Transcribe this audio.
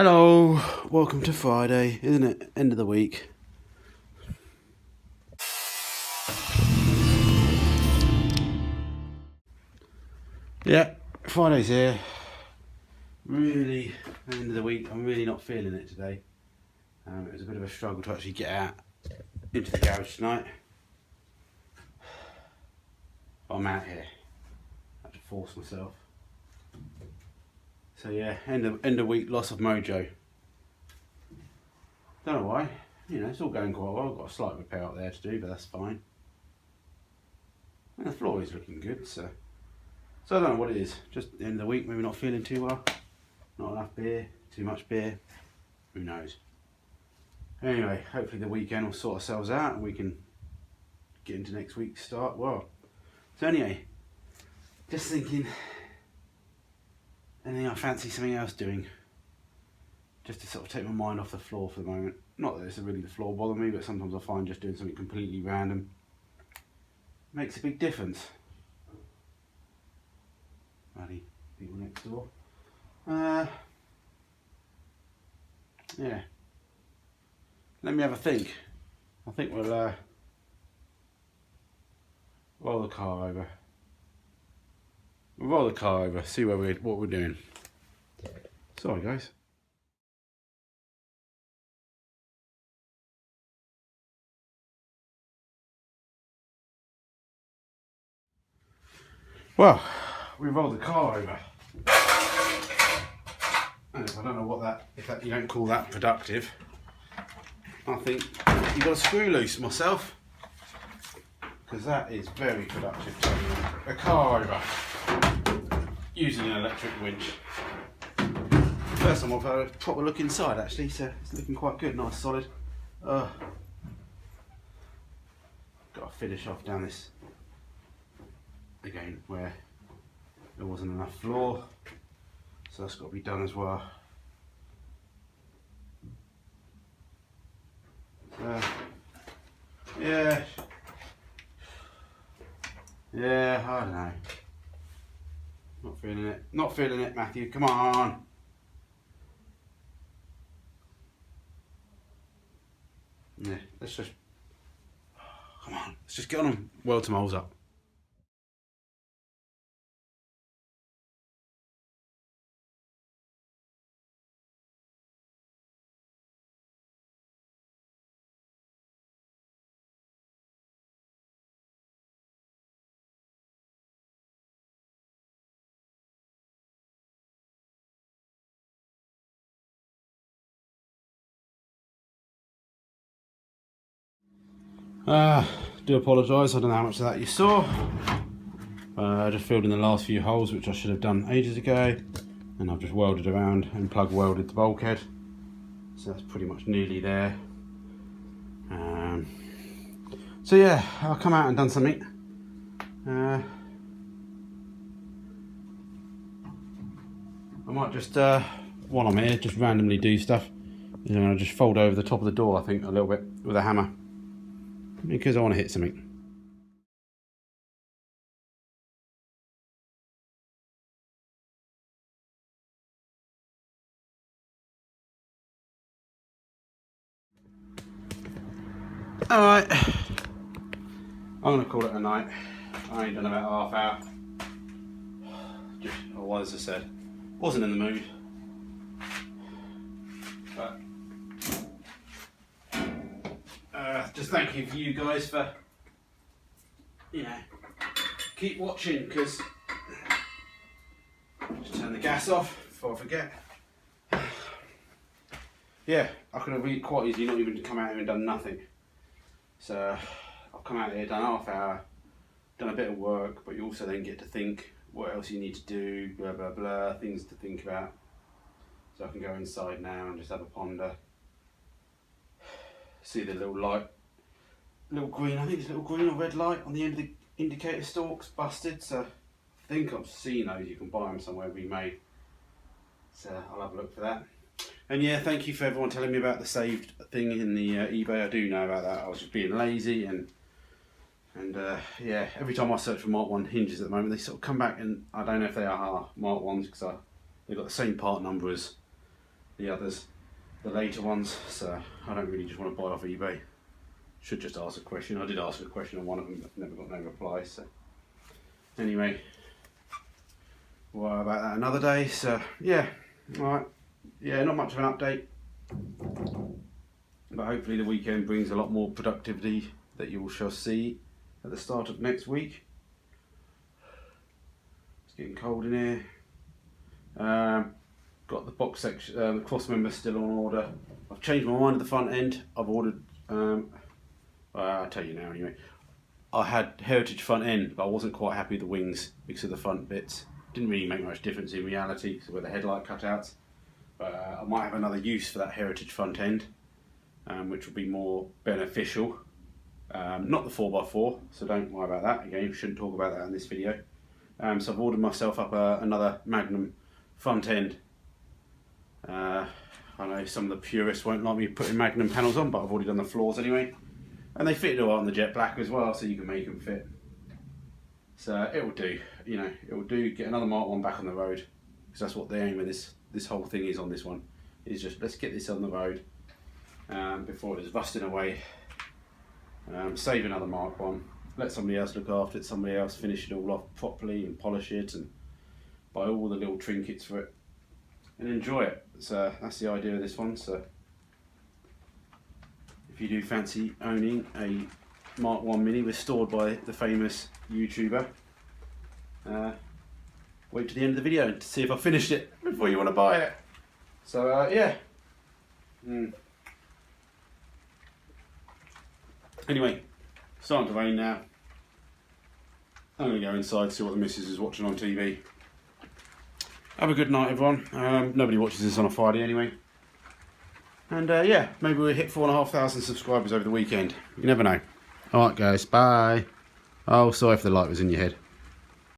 Hello, welcome to Friday, isn't it? End of the week. Yeah, Friday's here. Really, end of the week. I'm really not feeling it today. It was a bit of a struggle to actually get out into the garage tonight. I'm out here. I had to force myself. So yeah, end of week, loss of mojo. Don't know why. You know, it's all going quite well. I've got a slight repair out there to do, but that's fine. And the floor is looking good, so I don't know what it is. Just the end of the week, maybe not feeling too well. Not enough beer, too much beer. Who knows? Anyway, hopefully the weekend will sort ourselves out and we can get into next week's start well. So anyway, just thinking, anything I fancy something else doing, just to sort of take my mind off the floor for the moment. Not that it's really the floor bother me, but sometimes I find just doing something completely random makes a big difference. Bloody people next door. Yeah. Let me have a think. I think we'll roll the car over. We'll roll the car over, see what we're doing. Sorry guys. Well, we rolled the car over. And I don't know what if you don't call that productive, I think you've got a screw loose myself. Because that is very productive, a car over using an electric winch. First time I've had a proper look inside actually, so it's looking quite good, nice solid. Got to finish off down this again where there wasn't enough floor, so that's got to be done as well. Yeah, I don't know. Not feeling it, Matthew. Come on. Yeah, let's just come on. Let's just get on and weld some holes up. Do apologise, I don't know how much of that you saw. I just filled in the last few holes, which I should have done ages ago, and I've just welded around and plug welded the bulkhead, so that's pretty much nearly there. So yeah, I'll come out and done something. I might just, while I'm here, just randomly do stuff. I'm going to just fold over the top of the door, I think, a little bit with a hammer, because I want to hit something. Alright, I'm going to call it a night. I only done about half hour. As I said, wasn't in the mood. But just thank you for you guys for, keep watching, because just turn the gas off before I forget. Yeah, I could have quite easily not even come out here and done nothing. So I've come out here, done half hour, done a bit of work, but you also then get to think what else you need to do, blah blah blah, things to think about. So I can go inside now and just have a ponder. See the little light, little green, I think it's a little green or red light on the end of the indicator stalks busted, so I think I've seen those, you can buy them somewhere remade. So I'll have a look for that. And yeah, thank you for everyone telling me about the saved thing in the eBay. I do know about that. I was just being lazy and yeah, every time I search for Mark 1 hinges at the moment, they sort of come back, and I don't know if they are Mark 1s because they've got the same part number as the others, the later ones, so I don't really just want to buy off eBay. Should just ask a question. I did ask a question on one of them, but never got no reply. So anyway, well, about that another day. So yeah, all right, yeah, not much of an update, but hopefully the weekend brings a lot more productivity that you all shall see at the start of next week. It's getting cold in here. Got the box section, the cross member still on order. I've changed my mind at the front end. I've ordered, I'll tell you now anyway. I had heritage front end, but I wasn't quite happy with the wings because of the front bits. Didn't really make much difference in reality, so where the headlight cutouts. But I might have another use for that heritage front end, which will be more beneficial. Not the 4x4, so don't worry about that. Again, shouldn't talk about that in this video. So I've ordered myself up another Magnum front end. I know some of the purists won't like me putting Magnum panels on, but I've already done the floors anyway. And they fit all right on the jet black as well, so you can make them fit. So it will do, you know, it will do. Get another Mark 1 back on the road, because that's what the aim of this whole thing is on this one. Is just, let's get this on the road before it is rusting away. Save another Mark 1. Let somebody else look after it, somebody else finish it all off properly and polish it and buy all the little trinkets for it and enjoy it. So that's the idea of this one. So if you do fancy owning a Mark 1 Mini restored by the famous YouTuber, wait to the end of the video to see if I finished it before you want to buy it. So yeah. Anyway, starting to rain now. I'm going to go inside, see what the missus is watching on TV. Have a good night, everyone. Nobody watches this on a Friday anyway. And yeah, maybe we'll hit 4,500 subscribers over the weekend. You never know. Alright guys, bye. Oh, sorry if the light was in your head.